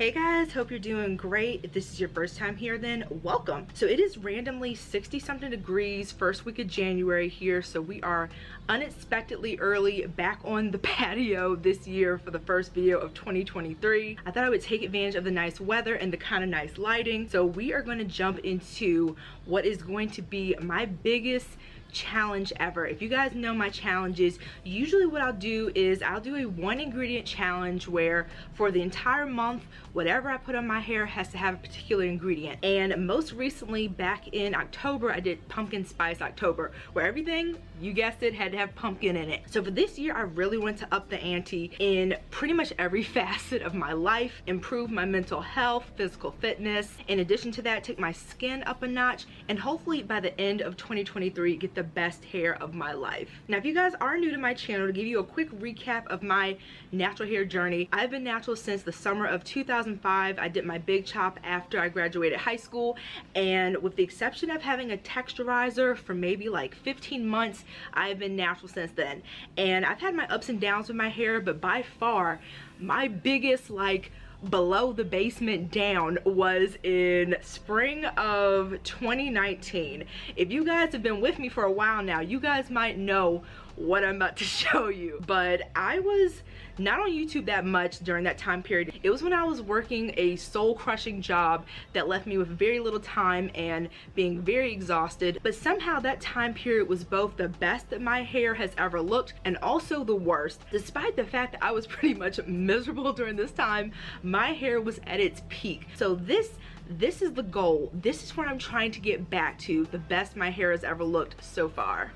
Hey guys, hope you're doing great. If this is your first time here, then welcome. So it is randomly 60 something degrees first week of January here, so we are unexpectedly early back on the patio this year for the first video of 2023. I thought I would take advantage of the nice weather and the kind of nice lighting. So we are going to jump into what is going to be my biggest challenge ever. If you guys know my challenges, usually what I'll do is I'll do a 1-ingredient challenge where for the entire month, whatever I put on my hair has to have a particular ingredient. And most recently, back in October, I did Pumpkin Spice October, where everything, you guessed it, had to have pumpkin in it. So for this year, I really want to up the ante in pretty much every facet of my life, improve my mental health, physical fitness. In addition to that, take my skin up a notch, and hopefully by the end of 2023, get the best hair of my life. Now, if you guys are new to my channel, to give you a quick recap of my natural hair journey, I've been natural since the summer of 2005. I did my big chop after I graduated high school, and with the exception of having a texturizer for maybe like 15 months, I've been natural since then. And I've had my ups and downs with my hair, but by far my biggest below the basement down was in spring of 2019. If you guys have been with me for a while now, you guys might know what I'm about to show you. But I was not on YouTube that much during that time period. It was when I was working a soul-crushing job that left me with very little time and being very exhausted. But somehow that time period was both the best that my hair has ever looked and also the worst. Despite the fact that I was pretty much miserable during this time, my hair was at its peak. So this is the goal. This is where I'm trying to get back to, the best my hair has ever looked so far.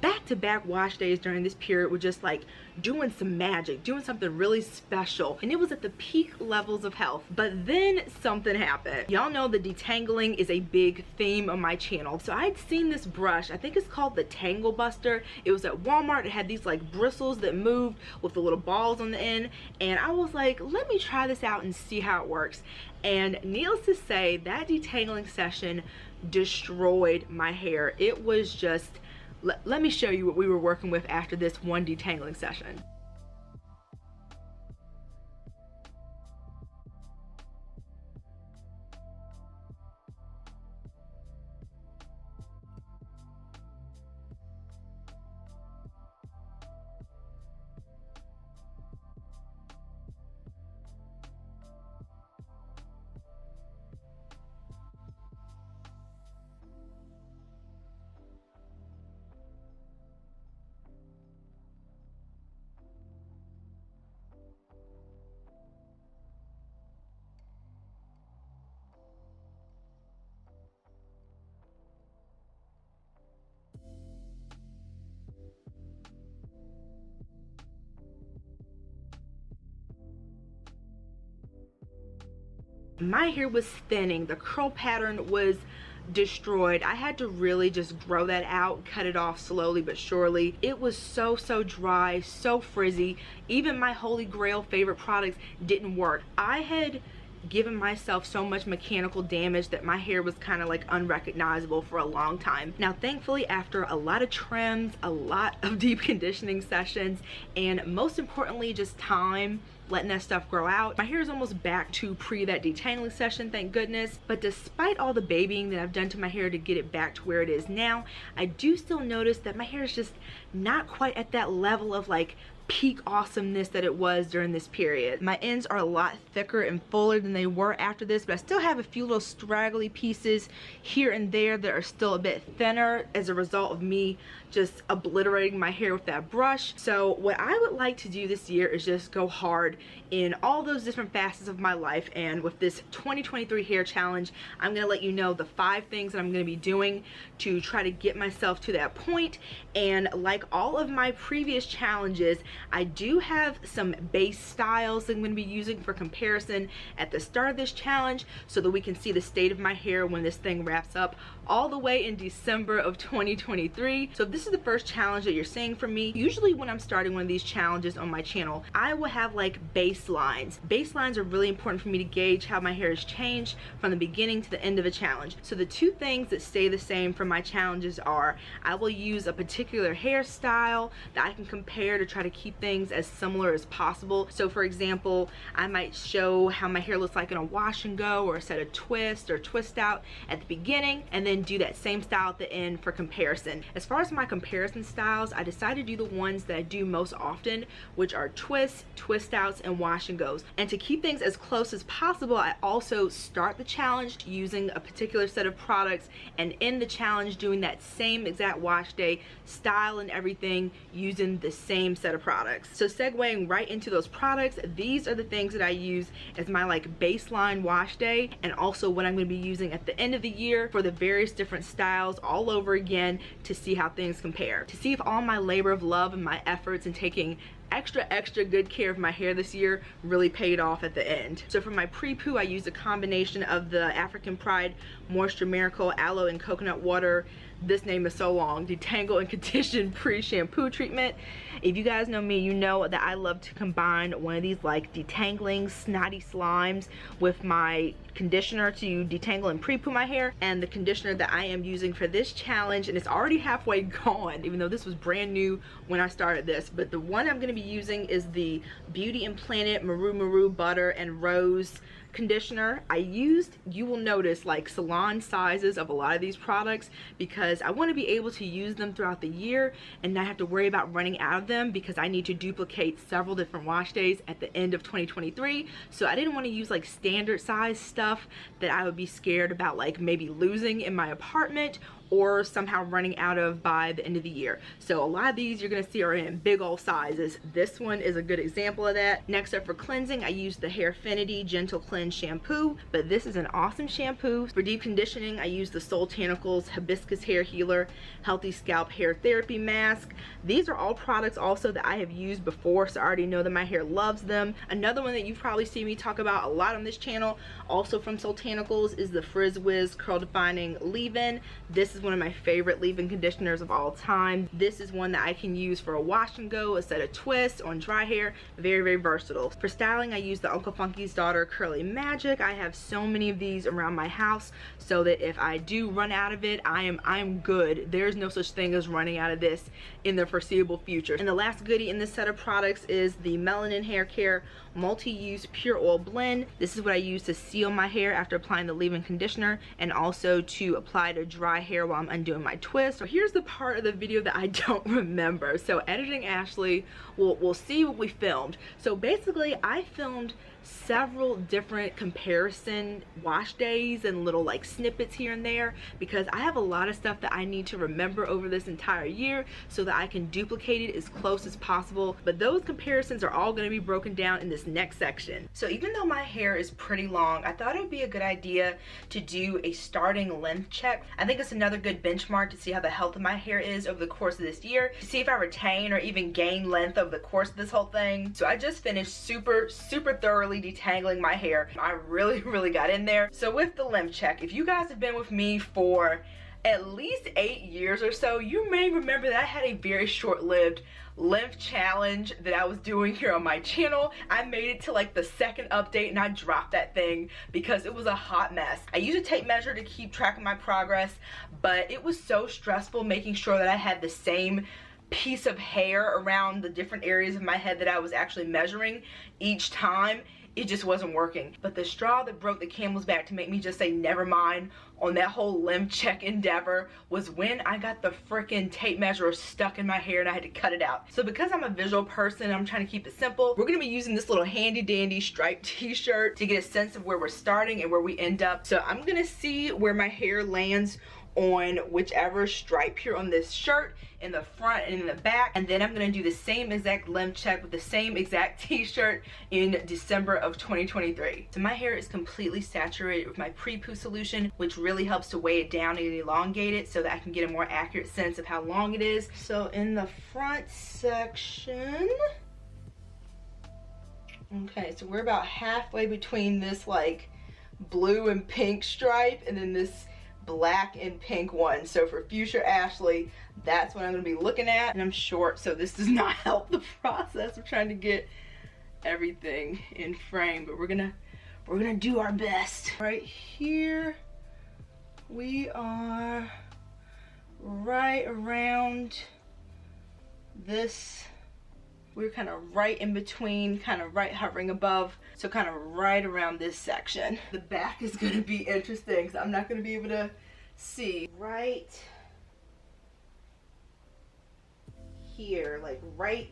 Back-to-back wash days during this period were just like doing some magic, doing something really special, and it was at the peak levels of health. But then something happened. Y'all know the detangling is a big theme on my channel. So I'd seen this brush, I think it's called the Tangle Buster. It was at Walmart. It had these like bristles that moved with the little balls on the end, and I was like, let me try this out and see how it works. And needless to say, that detangling session destroyed my hair. It was just, let me show you what we were working with after this one detangling session. My hair was thinning, the curl pattern was destroyed. I had to really just grow that out, cut it off slowly but surely. It was so dry, so frizzy. Even my holy grail favorite products didn't work. I had given myself so much mechanical damage that my hair was kind of like unrecognizable for a long time. Now thankfully, after a lot of trims, a lot of deep conditioning sessions, and most importantly just time, letting that stuff grow out, my hair is almost back to that detangling session, thank goodness. But despite all the babying that I've done to my hair to get it back to where it is now, I do still notice that my hair is just not quite at that level of like peak awesomeness that it was during this period. My ends are a lot thicker and fuller than they were after this, but I still have a few little straggly pieces here and there that are still a bit thinner as a result of me just obliterating my hair with that brush. So what I would like to do this year is just go hard in all those different facets of my life, and with this 2023 hair challenge, I'm gonna let you know the 5 things that I'm gonna be doing to try to get myself to that point. And like all of my previous challenges, I do have some base styles that I'm going to be using for comparison at the start of this challenge so that we can see the state of my hair when this thing wraps up all the way in December of 2023. So if this is the first challenge that you're seeing from me, usually when I'm starting one of these challenges on my channel, I will have like baselines. Baselines are really important for me to gauge how my hair has changed from the beginning to the end of a challenge. So the 2 things that stay the same for my challenges are, I will use a particular hairstyle that I can compare to try to keep things as similar as possible. So for example, I might show how my hair looks like in a wash and go or a set of twist or twist out at the beginning, and then do that same style at the end for comparison. As far as my comparison styles, I decided to do the ones that I do most often, which are twists, twist outs, and wash and goes. And to keep things as close as possible, I also start the challenge using a particular set of products and end the challenge doing that same exact wash day style and everything using the same set of products. So segueing right into those products, these are the things that I use as my like baseline wash day, and also what I'm going to be using at the end of the year for the various different styles all over again to see how things compare, to see if all my labor of love and my efforts in taking extra good care of my hair this year really paid off at the end. So for my pre-poo, I used a combination of the African Pride Moisture Miracle Aloe and Coconut Water, this name is so long, Detangle and Condition Pre-Shampoo Treatment. If you guys know me, you know that I love to combine one of these like detangling snotty slimes with my conditioner to detangle and pre-poo my hair, and the conditioner that I am using for this challenge, and it's already halfway gone even though this was brand new when I started this, but the one I'm going to be using is the Beauty and Planet Maru Butter and Rose conditioner. I used, you will notice, like salon sizes of a lot of these products because I want to be able to use them throughout the year and not have to worry about running out of them, because I need to duplicate several different wash days at the end of 2023. So I didn't want to use like standard size stuff that I would be scared about like maybe losing in my apartment or somehow running out of by the end of the year. So a lot of these you're gonna see are in big old sizes. This one is a good example of that. Next up for cleansing, I use the Hairfinity Gentle Cleanse Shampoo, but this is an awesome shampoo. For deep conditioning, I use the Soultanicals Hibiscus Hair Healer Healthy Scalp Hair Therapy Mask. These are all products also that I have used before, so I already know that my hair loves them. Another one that you've probably seen me talk about a lot on this channel, also from Soultanicals, is the Frizz Whiz Curl Defining Leave-In. This is one of my favorite leave-in conditioners of all time. This is one that I can use for a wash and go, a set of twists on dry hair. Very versatile. For styling, I use the Uncle Funky's Daughter Curly Magic. I have so many of these around my house so that if I do run out of it, I am good. There's no such thing as running out of this in the foreseeable future. And the last goodie in this set of products is the Melanin Hair Care Multi-Use Pure Oil Blend. This is what I use to seal my hair after applying the leave-in conditioner, and also to apply to dry hair while I'm undoing my twist. So here's the part of the video that I don't remember. So editing Ashley will see what we filmed. So basically I filmed several different comparison wash days and little like snippets here and there, because I have a lot of stuff that I need to remember over this entire year so that I can duplicate it as close as possible. But those comparisons are all going to be broken down in this next section. So even though my hair is pretty long, I thought it would be a good idea to do a starting length check. I think it's another another good benchmark to see how the health of my hair is over the course of this year, to see if I retain or even gain length over the course of this whole thing. So I just finished super thoroughly detangling my hair. I really got in there. So with the length check, if you guys have been with me for at least 8 years or so, you may remember that I had a very short-lived length challenge that I was doing here on my channel. I made it to like the second update and I dropped that thing because it was a hot mess. I use a tape measure to keep track of my progress, but it was so stressful making sure that I had the same piece of hair around the different areas of my head that I was actually measuring each time. It just wasn't working. But the straw that broke the camel's back to make me just say never mind on that whole length check endeavor was when I got the freaking tape measure stuck in my hair and I had to cut it out. So because I'm a visual person, I'm trying to keep it simple, we're gonna be using this little handy dandy striped t-shirt to get a sense of where we're starting and where we end up. So I'm gonna see where my hair lands on whichever stripe here on this shirt, in the front and in the back, and then I'm gonna do the same exact length check with the same exact t-shirt in December of 2023. So my hair is completely saturated with my pre-poo solution, which really helps to weigh it down and elongate it so that I can get a more accurate sense of how long it is. So in the front section, okay, so we're about halfway between this like blue and pink stripe and then this black and pink one. So for future Ashley, that's what I'm gonna be looking at. And I'm short, so this does not help the process of trying to get everything in frame, but we're gonna do our best. Right here we are right around this. We're kind of right in between, kind of right hovering above, so kind of right around this section. The back is going to be interesting because I'm not going to be able to see. Right here, like right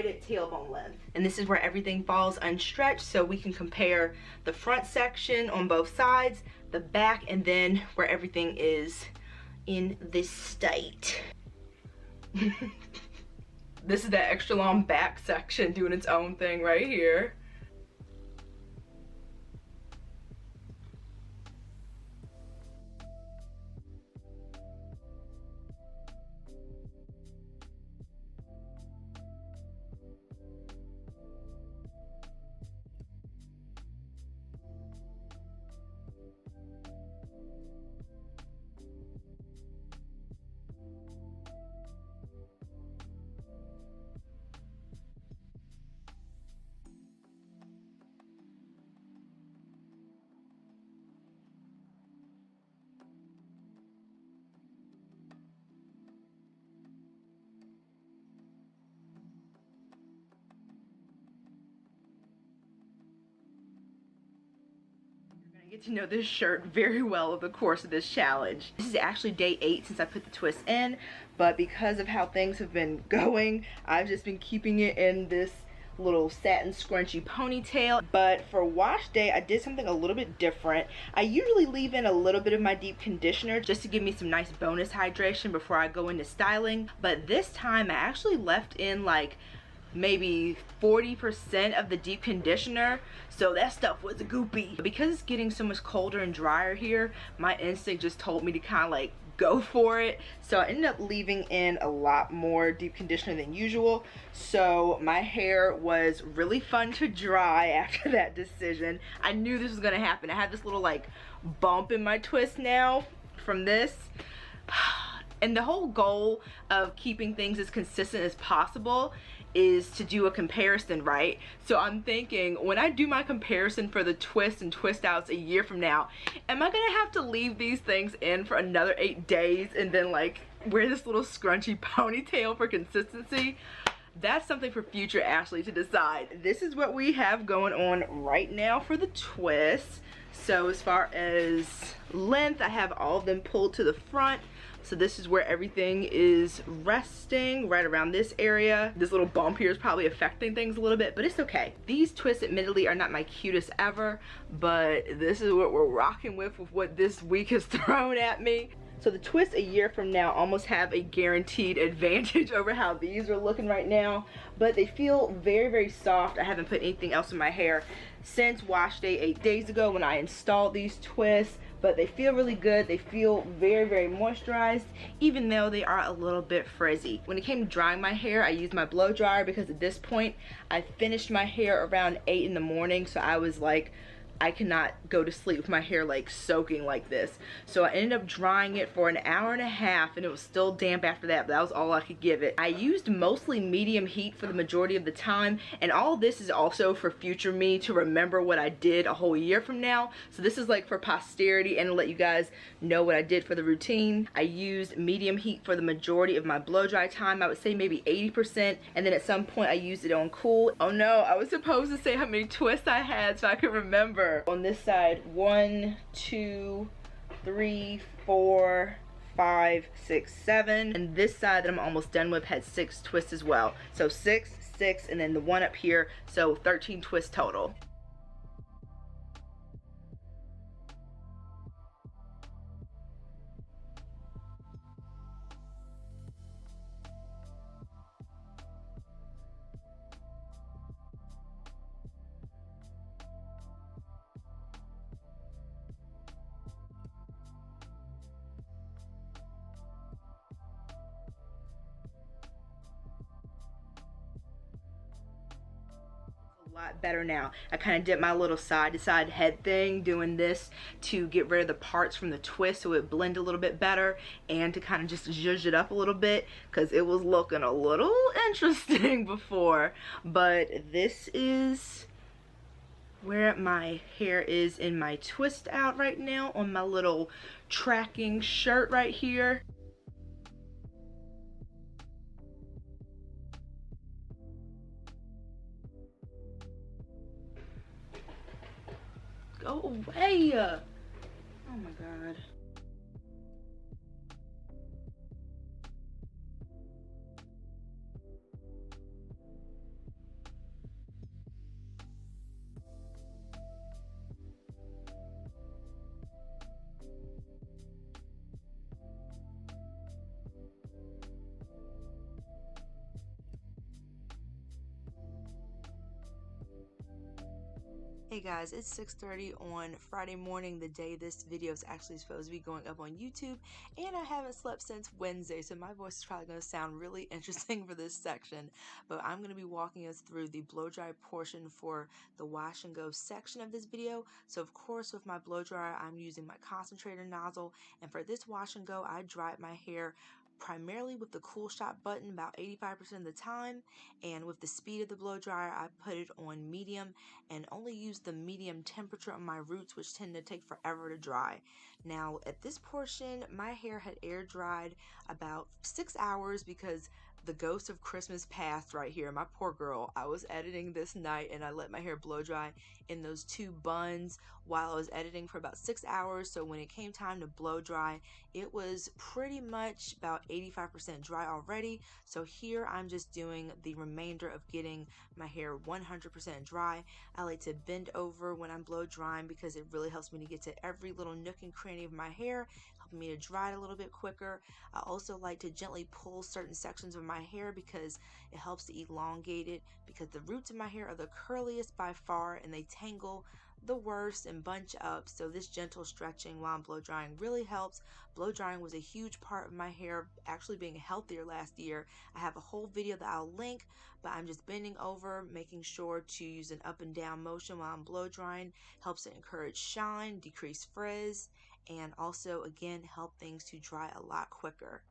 at tailbone length. And this is where everything falls unstretched, so we can compare the front section on both sides, the back, and then where everything is in this state. This is that extra long back section doing its own thing right here. Get to know this shirt very well over the course of this challenge. This is actually day 8 since I put the twist in, but because of how things have been going, I've just been keeping it in this little satin scrunchy ponytail. But for wash day, I did something a little bit different. I usually leave in a little bit of my deep conditioner just to give me some nice bonus hydration before I go into styling, but this time I actually left in like maybe 40% of the deep conditioner, so that stuff was a goopy. Because it's getting so much colder and drier here, my instinct just told me to kind of like go for it, so I ended up leaving in a lot more deep conditioner than usual. So my hair was really fun to dry after that decision. I knew this was gonna happen. I have this little like bump in my twist now from this. And the whole goal of keeping things as consistent as possible is to do a comparison, right? So I'm thinking, when I do my comparison for the twist and twist outs a year from now, am I gonna have to leave these things in for another 8 days and then like wear this little scrunchy ponytail for consistency? That's something for future Ashley to decide. This is what we have going on right now for the twist. So as far as length, I have all of them pulled to the front. So this is where everything is resting, right around this area. This little bump here is probably affecting things a little bit, but it's okay. These twists admittedly are not my cutest ever, but this is what we're rocking with what this week has thrown at me. So the twists a year from now almost have a guaranteed advantage over how these are looking right now, but they feel very, very soft. I haven't put anything else in my hair since wash day 8 days ago when I installed these twists, but they feel really good. They feel very, very moisturized, even though they are a little bit frizzy. When it came to drying my hair, I used my blow dryer because at this point I finished my hair around 8 in the morning, so I was like, I cannot go to sleep with my hair like soaking like this. So I ended up drying it for an hour and a half, and it was still damp after that, but that was all I could give it. I used mostly medium heat for the majority of the time, and all this is also for future me to remember what I did a whole year from now. So this is like for posterity and to let you guys know what I did for the routine. I used medium heat for the majority of my blow dry time. I would say maybe 80%, and then at some point I used it on cool. Oh no, I was supposed to say how many twists I had so I could remember. On this side, 1, 2, 3, 4, 5, 6, 7, and this side that I'm almost done with had 6 twists as well. So 6, 6, and then the one up here, so 13 twists total. Lot better now. I kind of did my little side to side head thing, doing this to get rid of the parts from the twist so it blend a little bit better, and to kind of just zhuzh it up a little bit because it was looking a little interesting before. But this is where my hair is in my twist out right now on my little tracking shirt right here. Go away! Oh my god. Hey guys, it's 6:30 on Friday morning, the day this video is actually supposed to be going up on YouTube, and I haven't slept since Wednesday, so my voice is probably going to sound really interesting for this section, but I'm going to be walking us through the blow dry portion for the wash and go section of this video. So of course with my blow dryer I'm using my concentrator nozzle, and for this wash and go I dried my hair primarily with the cool shot button about 85% of the time, and with the speed of the blow dryer I put it on medium and only use the medium temperature on my roots, which tend to take forever to dry. Now at this portion my hair had air dried about 6 hours because the ghost of Christmas passed right here. My poor girl. I was editing this night and I let my hair blow dry in those 2 buns while I was editing for about 6 hours. So when it came time to blow dry, it was pretty much about 85% dry already. So here I'm just doing the remainder of getting my hair 100% dry. I like to bend over when I'm blow drying because it really helps me to get to every little nook and cranny of my hair, helping me to dry it a little bit quicker. I also like to gently pull certain sections of my hair because it helps to elongate it, because the roots of my hair are the curliest by far and they tangle the worst and bunch up. So this gentle stretching while I'm blow drying really helps. Blow drying was a huge part of my hair actually being healthier last year. I have a whole video that I'll link, but I'm just bending over, making sure to use an up and down motion while I'm blow drying. Helps to encourage shine, decrease frizz, and also again help things to dry a lot quicker.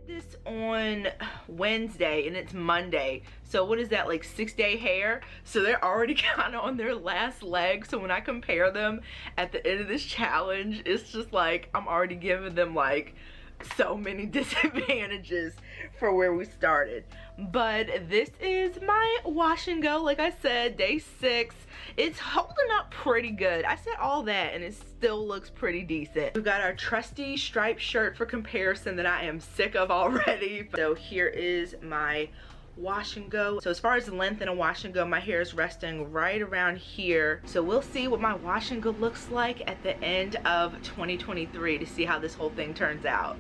This on Wednesday and it's Monday, so what is that, like 6-day hair? So they're already kind of on their last leg. So when I compare them at the end of this challenge, it's just like I'm already giving them like so many disadvantages for where we started. But this is my wash and go, like I said, day 6. It's holding up pretty good. I said all that and it still looks pretty decent. We've got our trusty striped shirt for comparison that I am sick of already. So here is my wash and go. So as far as the length in a wash and go, my hair is resting right around here. So we'll see what my wash and go looks like at the end of 2023 to see how this whole thing turns out.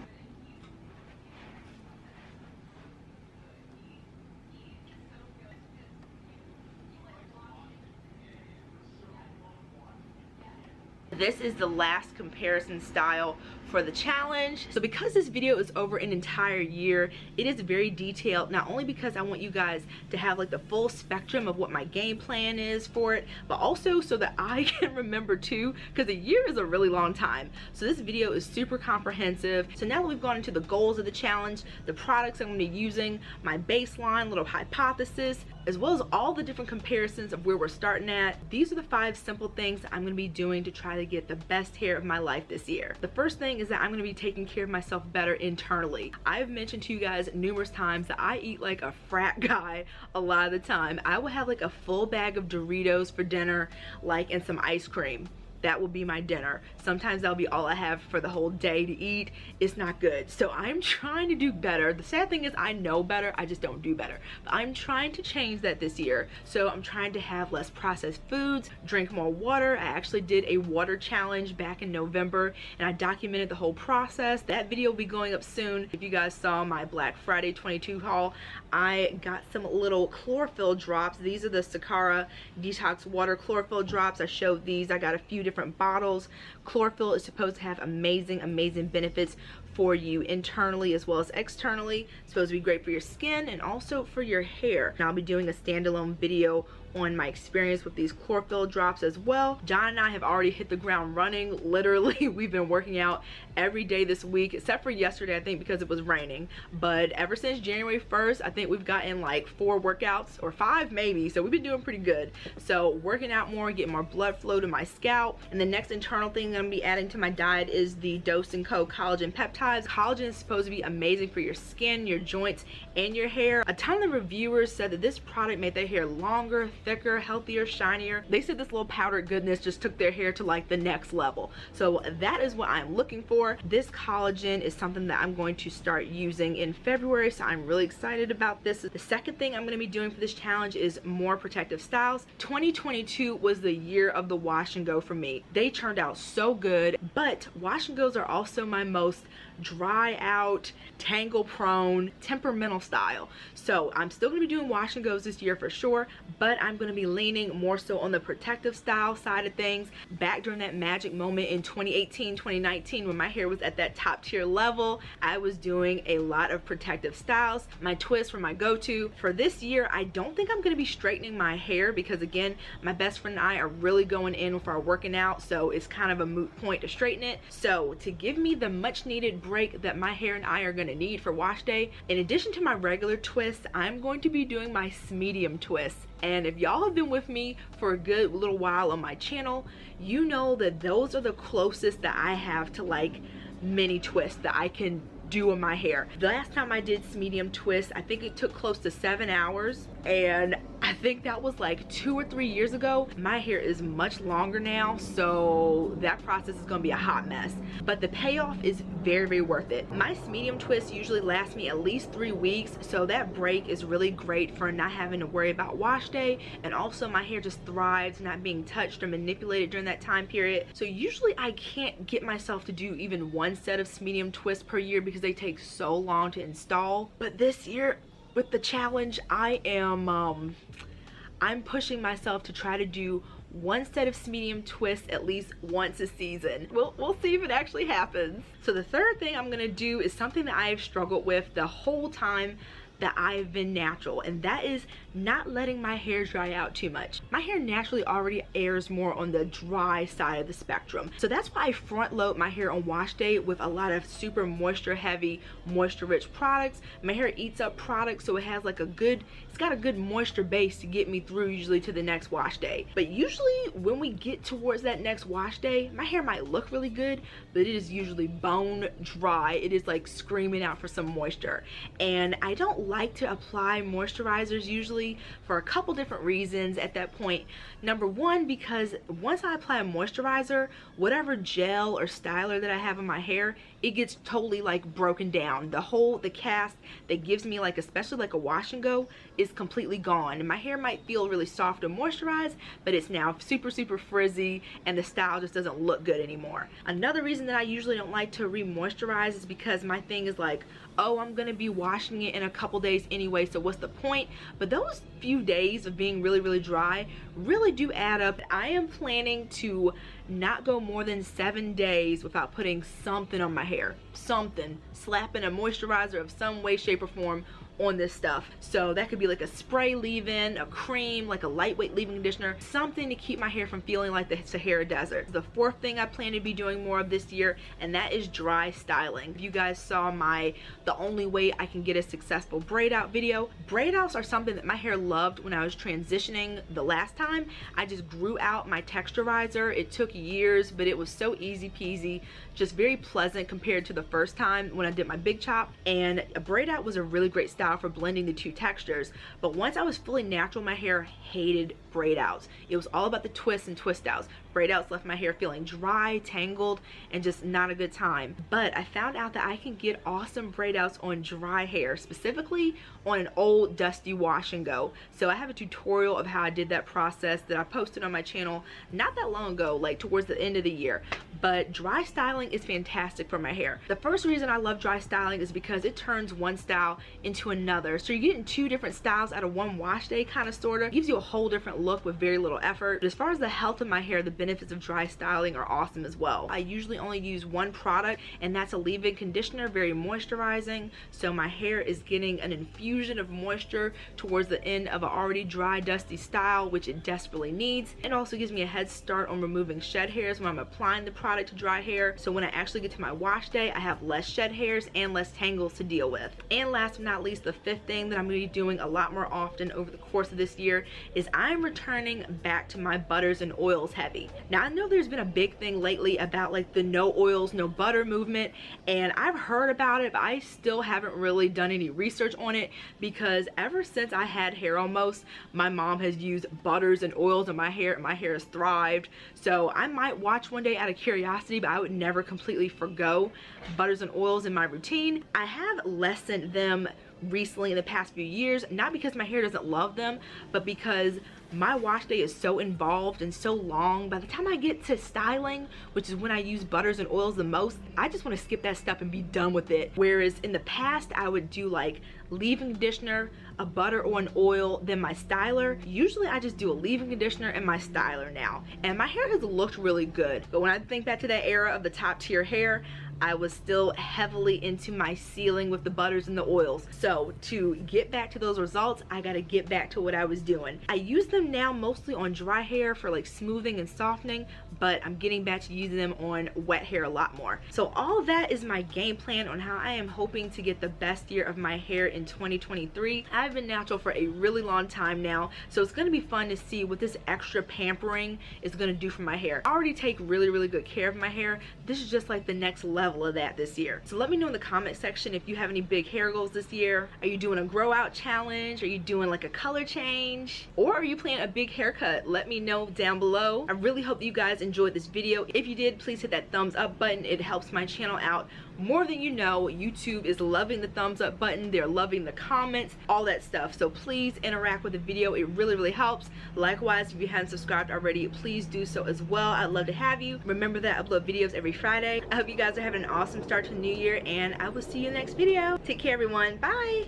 This is the last comparison style for the challenge. So because this video is over an entire year, it is very detailed, not only because I want you guys to have like the full spectrum of what my game plan is for it, but also so that I can remember too, because a year is a really long time. So this video is super comprehensive. So now that we've gone into the goals of the challenge, the products I'm going to be using, my baseline, little hypothesis, as well as all the different comparisons of where we're starting at, these are the 5 simple things I'm going to be doing to try to get the best hair of my life this year. The first thing is that I'm going to be taking care of myself better internally. I've mentioned to you guys numerous times that I eat like a frat guy a lot of the time. I will have like a full bag of Doritos for dinner, like, and some ice cream. That will be my dinner. Sometimes that'll be all I have for the whole day to eat. It's not good. So I'm trying to do better. The sad thing is I know better, I just don't do better. But I'm trying to change that this year. So I'm trying to have less processed foods, drink more water. I actually did a water challenge back in November and I documented the whole process. That video will be going up soon. If you guys saw my Black Friday 22 haul, I got some little chlorophyll drops. These are the Sakara Detox Water Chlorophyll drops. I showed these. I got a few different bottles. Chlorophyll is supposed to have amazing benefits for you internally as well as externally. It's supposed to be great for your skin and also for your hair. And I'll be doing a standalone video on my experience with these chlorophyll drops as well. John and I have already hit the ground running. Literally, we've been working out every day this week, except for yesterday, I think, because it was raining. But ever since January 1st, I think we've gotten like 4 workouts or 5 maybe. So we've been doing pretty good. So working out more, getting more blood flow to my scalp. And the next internal thing I'm gonna be adding to my diet is the Dose & Co collagen peptides. Collagen is supposed to be amazing for your skin, your joints, and your hair. A ton of reviewers said that this product made their hair longer, thicker, healthier, shinier. They said this little powdered goodness just took their hair to like the next level. So that is what I'm looking for. This collagen is something that I'm going to start using in February, so I'm really excited about this. The second thing I'm going to be doing for this challenge is more protective styles. 2022 was the year of the wash and go for me. They turned out so good, but wash and goes are also my most dry out, tangle prone, temperamental style. So I'm still going to be doing wash and goes this year for sure, but I'm going to be leaning more so on the protective style side of things. Back during that magic moment in 2018, 2019, when my hair was at that top tier level, I was doing a lot of protective styles. My twists were my go-to. For this year, I don't think I'm going to be straightening my hair because, again, my best friend and I are really going in with our working out, so it's kind of a moot point to straighten it. So to give me the much needed break that my hair and I are going to need for wash day, in addition to my regular twists, I'm going to be doing my medium twists. And if y'all have been with me for a good little while on my channel, you know that those are the closest that I have to like mini twists that I can do on my hair. The last time I did medium twists, I think it took close to 7 hours, and I think that was like 2 or 3 years ago. My hair is much longer now, so that process is gonna be a hot mess, but the payoff is very worth it. My medium twists usually last me at least 3 weeks, so that break is really great for not having to worry about wash day, and also my hair just thrives not being touched or manipulated during that time period. So usually I can't get myself to do even 1 set of medium twists per year because they take so long to install. But this year with the challenge, I'm pushing myself to try to do 1 set of medium twists at least once a season. We'll see if it actually happens. So the third thing I'm gonna do is something that I've struggled with the whole time that I've been natural, and that is not letting my hair dry out too much. My hair naturally already airs more on the dry side of the spectrum, so that's why I front load my hair on wash day with a lot of super moisture heavy, moisture rich products. My hair eats up products, so it has like it's got a good moisture base to get me through usually to the next wash day. But usually when we get towards that next wash day, my hair might look really good, but it is usually bone dry. It is like screaming out for some moisture, and I don't like to apply moisturizers usually for a couple different reasons at that point. Number one, because once I apply a moisturizer, whatever gel or styler that I have in my hair, it gets totally like broken down. The cast that gives me like, especially like a wash and go, is completely gone, and my hair might feel really soft and moisturized, but it's now super frizzy and the style just doesn't look good anymore. Another reason that I usually don't like to re-moisturize is because my thing is like, oh, I'm gonna be washing it in a couple days anyway, so what's the point? But those those few days of being really dry really do add up. I am planning to not go more than 7 days without putting something on my hair. Something. Slapping a moisturizer of some way, shape, or form on this stuff. So that could be like a spray leave-in, a cream, like a lightweight leave-in conditioner, something to keep my hair from feeling like the Sahara Desert. The fourth thing I plan to be doing more of this year, and that is dry styling. If you guys saw my the only way I can get a successful braid out video, braid outs are something that my hair loved when I was transitioning the last time. I just grew out my texturizer. It took years, but it was so easy peasy, just very pleasant compared to the first time when I did my big chop. And a braid out was a really great style for blending the two textures. But once I was fully natural, my hair hated braid outs. It was all about the twists and twist outs. Braid outs left my hair feeling dry, tangled, and just not a good time. But I found out that I can get awesome braid outs on dry hair, specifically on an old dusty wash and go. So I have a tutorial of how I did that process that I posted on my channel not that long ago, like towards the end of the year. But dry styling is fantastic for my hair. The first reason I love dry styling is because it turns one style into another. So you're getting two different styles out of one wash day, kind of, sort of. Gives you a whole different look with very little effort. But as far as the health of my hair, the benefits of dry styling are awesome as well. I usually only use one product, and that's a leave-in conditioner, very moisturizing. So my hair is getting an infusion of moisture towards the end of an already dry, dusty style, which it desperately needs. It also gives me a head start on removing shed hairs when I'm applying the product to dry hair. So when I actually get to my wash day, I have less shed hairs and less tangles to deal with. And last but not least, the fifth thing that I'm going to be doing a lot more often over the course of this year is I'm returning back to my butters and oils heavy. Now I know there's been a big thing lately about like the no oils, no butter movement, and I've heard about it, but I still haven't really done any research on it because ever since I had hair almost, my mom has used butters and oils in my hair and my hair has thrived. So I might watch one day out of curiosity, but I would never completely forgo butters and oils in my routine. I have lessened them recently in the past few years, not because my hair doesn't love them, but because my wash day is so involved and so long. By the time I get to styling, which is when I use butters and oils the most, I just want to skip that step and be done with it. Whereas in the past, I would do like leave-in conditioner, a butter or an oil, then my styler. Usually I just do a leave-in conditioner and my styler now. And my hair has looked really good. But when I think back to that era of the top tier hair, I was still heavily into my sealing with the butters and the oils. So to get back to those results, I gotta get back to what I was doing. I use them now mostly on dry hair for like smoothing and softening, but I'm getting back to using them on wet hair a lot more. So all of that is my game plan on how I am hoping to get the best year of my hair in 2023. I've been natural for a really long time now, so it's gonna be fun to see what this extra pampering is gonna do for my hair. I already take really good care of my hair. This is just like the next level of that this year. So let me know in the comment section if you have any big hair goals this year. Are you doing a grow out challenge? Are you doing like a color change? Or are you planning a big haircut? Let me know down below. I really hope that you guys enjoyed this video. If you did, please hit that thumbs up button. It helps my channel out more than you know. YouTube is loving the thumbs up button. They're loving the comments, all that stuff. So please interact with the video. It really helps. Likewise, if you haven't subscribed already, please do so as well. I'd love to have you. Remember that I upload videos every Friday. I hope you guys are having an awesome start to the new year, and I will see you in the next video. Take care, everyone. Bye.